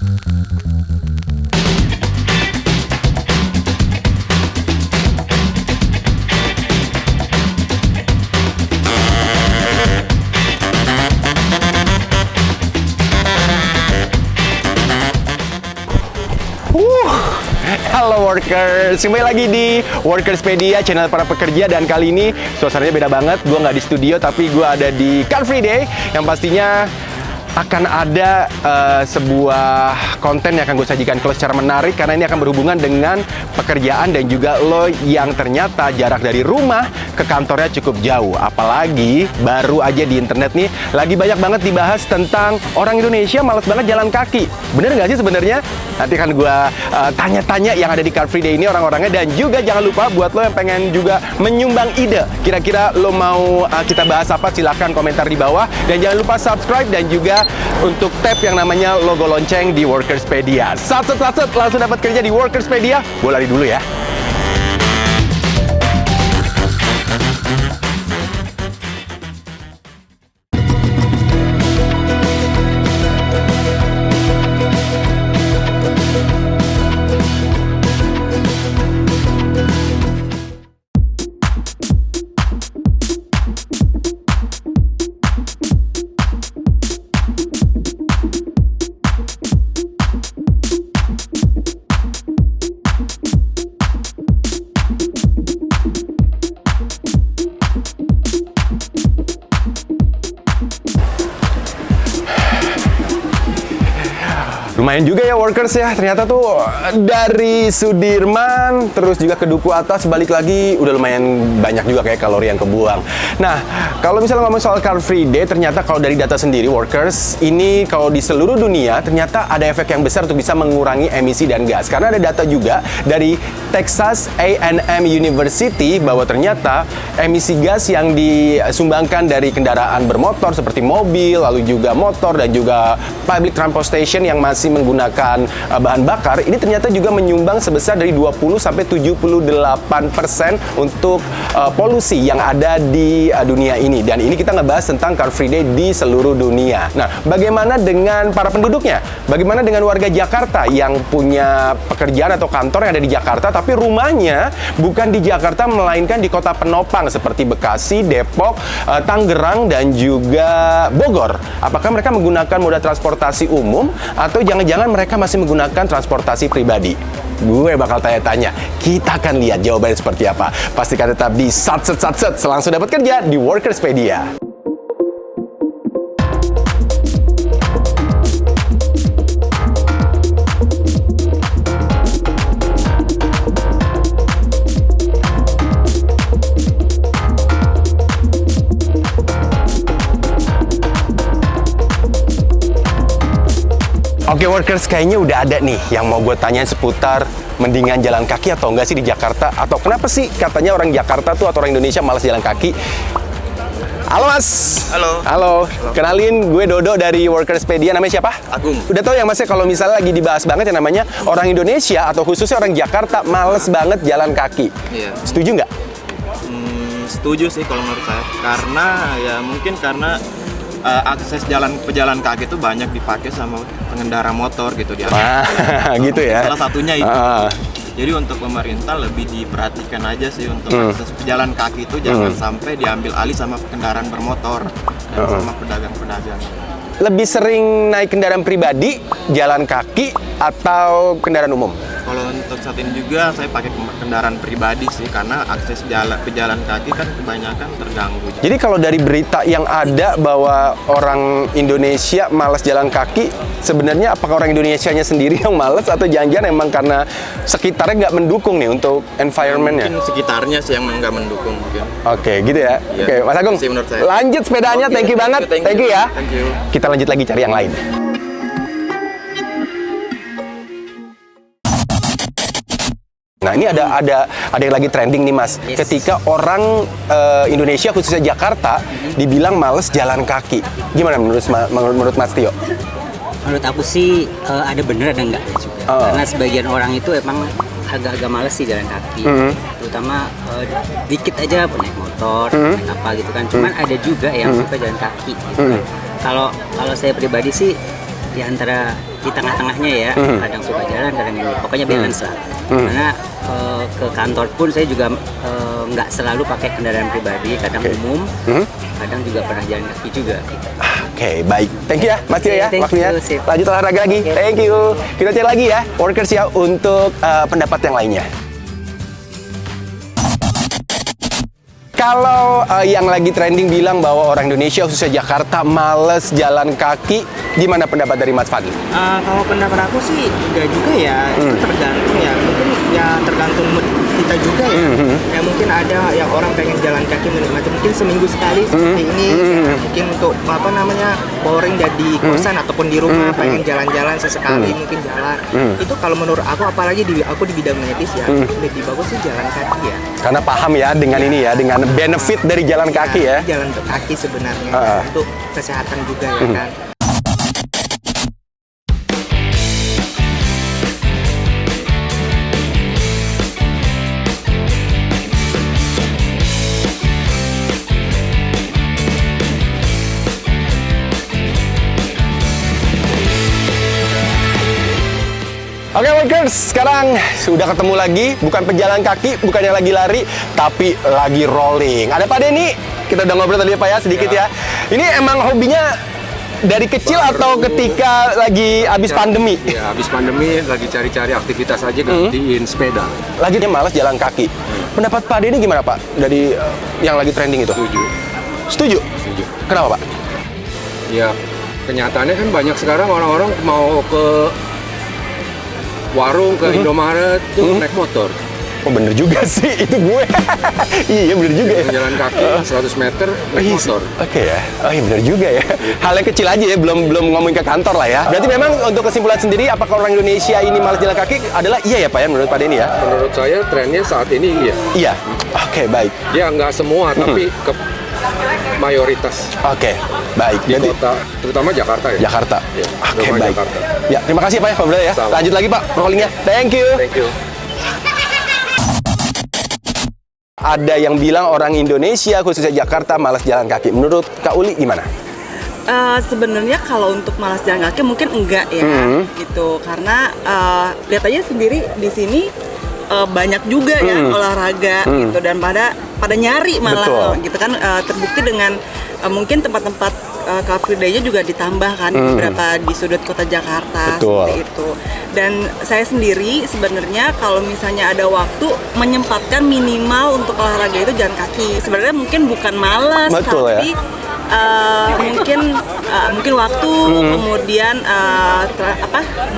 Halo workers, kembali lagi di Workerspedia, channel para pekerja. Dan kali ini suasananya beda banget. Gue nggak di studio, tapi gue ada di Car Free Day, yang pastinya akan ada sebuah konten yang akan gue sajikan kalau secara menarik, karena ini akan berhubungan dengan pekerjaan dan juga lo yang ternyata jarak dari rumah ke kantornya cukup jauh. Apalagi baru aja di internet nih lagi banyak banget dibahas tentang orang Indonesia malas banget jalan kaki. Bener nggak sih sebenarnya? Nanti akan gue tanya-tanya yang ada di Car Free Day ini orang-orangnya. Dan juga jangan lupa buat lo yang pengen juga menyumbang ide, kira-kira lo mau kita bahas apa, silahkan komentar di bawah. Dan jangan lupa subscribe dan juga untuk tap yang namanya logo lonceng di Workerspedia. Satset langsung dapat kerja di Workerspedia. Gue lari dulu ya. Lumayan juga ya workers ya, ternyata tuh dari Sudirman terus juga ke Duku Atas balik lagi udah lumayan banyak juga kayak kalori yang kebuang. Nah, kalau misalnya ngomong soal Car Free Day, ternyata kalau dari data sendiri workers, ini kalau di seluruh dunia ternyata ada efek yang besar untuk bisa mengurangi emisi dan gas. Karena ada data juga dari Texas A&M University bahwa ternyata emisi gas yang disumbangkan dari kendaraan bermotor seperti mobil, lalu juga motor dan juga public transportation yang masih menggunakan bahan bakar, ini ternyata juga menyumbang sebesar dari 20-78% untuk polusi yang ada di dunia ini. Dan ini kita ngebahas tentang Car Free Day di seluruh dunia. Nah, bagaimana dengan para penduduknya? Bagaimana dengan warga Jakarta yang punya pekerjaan atau kantor yang ada di Jakarta, tapi rumahnya bukan di Jakarta, melainkan di kota penopang seperti Bekasi, Depok, Tangerang, dan juga Bogor? Apakah mereka menggunakan moda transportasi umum atau jangan-jangan mereka masih menggunakan transportasi pribadi? Gue bakal tanya-tanya. Kita akan lihat jawabannya seperti apa. Pastikan tetap di Satset langsung dapat kerja di Workerspedia. Oke workers, kayaknya udah ada nih yang mau gue tanyain seputar mendingan jalan kaki atau enggak sih di Jakarta, atau kenapa sih katanya orang Jakarta tuh atau orang Indonesia malas jalan kaki. Halo Mas. Halo. Kenalin, gue Dodo dari Workerspedia. Namanya siapa? Agung. Udah tahu ya Mas ya, kalau misalnya lagi dibahas banget yang namanya orang Indonesia atau khususnya orang Jakarta males banget jalan kaki. Iya. Setuju nggak? Setuju sih kalau menurut saya. Karena ya mungkin karena akses pejalan kaki itu banyak dipakai sama pengendara motor gitu dia. Gitu ya. Salah satunya itu. Jadi untuk pemerintah lebih diperhatikan aja sih untuk akses pejalan kaki itu jangan sampai diambil alih sama kendaraan bermotor dan sama pedagang-pedagang. Lebih sering naik kendaraan pribadi, jalan kaki, atau kendaraan umum? Kalau untuk saat ini juga saya pakai kendaraan pribadi sih, karena akses pejalan kaki kan kebanyakan terganggu. Jadi kalau dari berita yang ada bahwa orang Indonesia malas jalan kaki, sebenarnya apakah orang Indonesianya sendiri yang malas atau jangan-jangan emang karena sekitarnya nggak mendukung nih untuk environment-nya? Mungkin sekitarnya sih yang nggak mendukung mungkin. Oke, gitu ya. Iya. Oke, Mas Agung, lanjut sepedanya. Oke, thank you banget. Thank you ya. Thank you. Kita lanjut lagi cari yang lain. Nah, ini ada yang lagi trending nih Mas. Yes. Ketika orang Indonesia khususnya Jakarta dibilang males jalan kaki. Gimana menurut Mas Tio? Menurut aku sih ada bener ada enggaknya juga. Karena sebagian orang itu emang agak-agak males sih jalan kaki. Terutama dikit aja naik motor, naik apa gitu kan. Cuman ada juga yang suka jalan kaki gitu kan. Kalau saya pribadi sih di antara di tengah-tengahnya ya, kadang suka jalan, kadang ini, pokoknya balance lah. Karena ke kantor pun saya juga nggak selalu pakai kendaraan pribadi, kadang umum, kadang juga pernah jalan kaki juga. Oke, baik. Thank you ya, Mas Tio ya, Thank waktunya. you, sip. Lanjut olahraga lagi. Oke. Thank you. Kita cari lagi ya, workers ya, untuk pendapat yang lainnya. Kalau yang lagi trending bilang bahwa orang Indonesia, khususnya Jakarta, males jalan kaki, gimana pendapat dari Mas Fadli? Kalau pendapat aku sih enggak juga ya, itu tergantung ya. Mungkin ya tergantung mood kita juga ya. Ya mungkin ada yang orang pengen jalan kaki menikmati mungkin seminggu sekali seperti ini. Ya, mungkin untuk apa namanya boring di kosan ataupun di rumah pengen jalan-jalan sesekali mungkin jalan. Itu kalau menurut aku apalagi aku di bidang medis ya lebih bagus sih jalan kaki ya. Karena paham ya dengan ini ya, dengan benefit dari jalan kaki ya. Jalan kaki sebenarnya untuk kesehatan juga ya kan. Oke workers, sekarang sudah ketemu lagi, bukan pejalan kaki, bukan yang lagi lari, tapi lagi rolling. Ada Pak Denny, kita udah ngobrol tadi ya Pak ya, sedikit ya. Ini emang hobinya dari kecil atau ketika lagi habis pandemi? Ya, habis pandemi lagi cari-cari aktivitas aja gantiin sepeda. Lagi dia malas jalan kaki. Pendapat Pak Denny gimana Pak, dari yang lagi trending itu? Setuju. Setuju? Setuju. Kenapa Pak? Ya, kenyataannya kan banyak sekarang orang-orang mau ke warung, ke Indomaret tuh naik motor. Oh bener juga sih, itu gue. Iya bener juga ya. Jalan kaki 100 meter naik motor. Oke ya, oh iya bener juga ya. Hal yang kecil aja ya, belum ngomongin ke kantor lah ya. Berarti memang untuk kesimpulan sendiri, apakah orang Indonesia ini malas jalan kaki adalah iya ya Pak ya, menurut Pak Denny ya? Menurut saya trennya saat ini iya. Iya, oke baik. Ya nggak semua, tapi ke mayoritas Oke, baik. di Berarti kota, terutama Jakarta ya. Jakarta. Ya, Oke terutama baik. Jakarta. Ya terima kasih Pak ya, ngobrol ya. Sama. Lanjut lagi Pak, rollingnya. Thank you. Thank you. Ada yang bilang orang Indonesia, khususnya Jakarta, malas jalan kaki. Menurut Kak Uli gimana? Sebenarnya kalau untuk malas jalan kaki mungkin enggak ya gitu, karena lihat aja sendiri di sini banyak juga ya olahraga gitu, dan pada nyari malah. Betul. Gitu kan, terbukti dengan mungkin tempat-tempat Car Free Day-nya juga ditambah kan beberapa di sudut kota Jakarta. Betul. Seperti itu. Dan saya sendiri sebenarnya kalau misalnya ada waktu menyempatkan minimal untuk olahraga itu jalan kaki. Sebenarnya mungkin bukan malas, Betul, tapi mungkin waktu, kemudian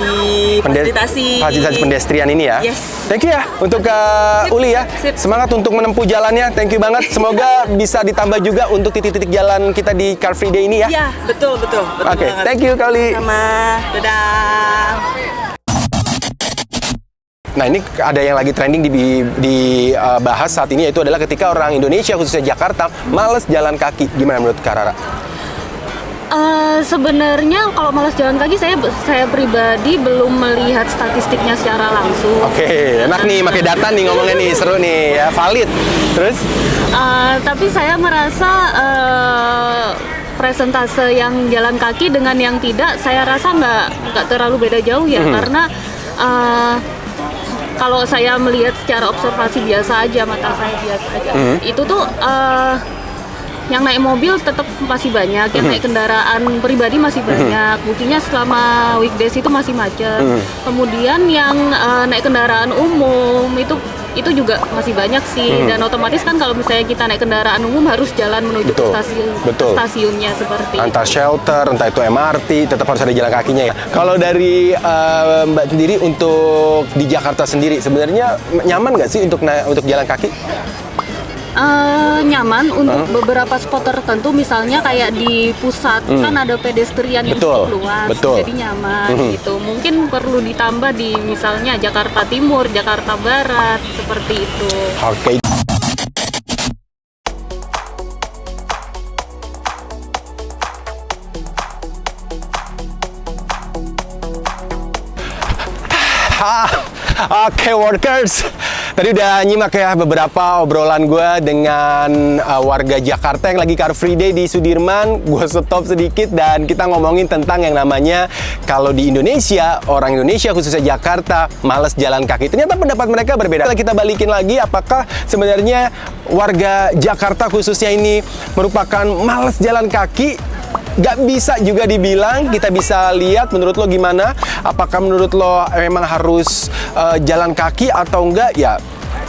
di fasilitasi pedestrian ini ya. Yes. Thank you ya untuk Kak Sip, Uli ya. sip. Semangat untuk menempuh jalannya. Thank you banget. Semoga bisa ditambah juga untuk titik-titik jalan kita di Car Free Day ini ya. Ya, betul Oke, banget. thank you Kak Uli. Sama, dadah. Nah ini ada yang lagi trending dibahas saat ini, yaitu adalah ketika orang Indonesia khususnya Jakarta males jalan kaki. Gimana menurut Kak Rara? Sebenarnya kalau malas jalan kaki saya pribadi belum melihat statistiknya secara langsung. Oke, enak nih pakai data nih ngomongnya nih, seru nih ya, valid. Terus? Tapi saya merasa presentase yang jalan kaki dengan yang tidak, saya rasa nggak terlalu beda jauh ya, karena kalau saya melihat secara observasi biasa aja, mata saya biasa aja, itu tuh yang naik mobil tetap masih banyak, yang naik kendaraan pribadi masih banyak. Buktinya selama weekdays itu masih macet. Kemudian yang naik kendaraan umum itu juga masih banyak sih. Dan otomatis kan kalau misalnya kita naik kendaraan umum harus jalan menuju ke stasiunnya seperti entah shelter, entah itu MRT, tetap harus ada jalan kakinya ya. Kalau dari Mbak sendiri untuk di Jakarta sendiri, sebenarnya nyaman nggak sih untuk jalan kaki? Nyaman untuk beberapa spot tertentu, misalnya kayak di pusat kan ada pedestrian yang cukup luas, jadi nyaman gitu. Mungkin perlu ditambah di misalnya Jakarta Timur, Jakarta Barat, seperti itu. Oke. Oke workers, Tadi udah nyimak ya beberapa obrolan gue dengan warga Jakarta yang lagi Car Free Day di Sudirman. Gue stop sedikit dan kita ngomongin tentang yang namanya kalau di Indonesia, orang Indonesia khususnya Jakarta malas jalan kaki. Ternyata pendapat mereka berbeda. Kita balikin lagi, apakah sebenarnya warga Jakarta khususnya ini merupakan malas jalan kaki? Gak bisa juga dibilang, kita bisa lihat menurut lo gimana? Apakah menurut lo memang harus jalan kaki atau enggak? Ya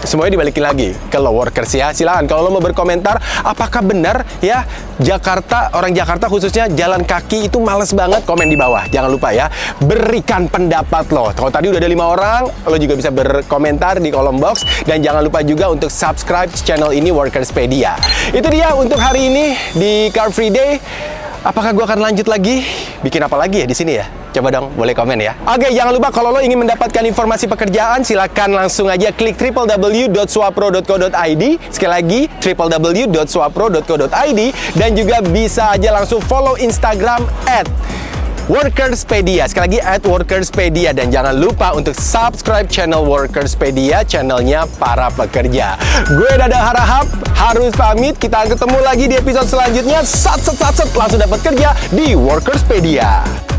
semuanya dibalikin lagi ke lo workers ya. Silakan kalau lo mau berkomentar, apakah benar ya Jakarta, orang Jakarta khususnya jalan kaki itu males banget? Komen di bawah, jangan lupa ya, berikan pendapat lo. Kalau tadi udah ada 5 orang, lo juga bisa berkomentar di kolom box. Dan jangan lupa juga untuk subscribe channel ini, Workerspedia. Itu dia untuk hari ini di Car Free Day. Apakah gue akan lanjut lagi? Bikin apa lagi ya di sini ya? Coba dong, boleh komen ya. Oke, jangan lupa kalau lo ingin mendapatkan informasi pekerjaan, silakan langsung aja klik www.swapro.co.id. Sekali lagi, www.swapro.co.id. Dan juga bisa aja langsung follow Instagram @Workerspedia. Sekali lagi @Workerspedia. Dan jangan lupa untuk subscribe channel Workerspedia, channelnya para pekerja. Gue Dadang Harahap, harus pamit. Kita ketemu lagi di episode selanjutnya. Langsung dapat kerja di Workerspedia.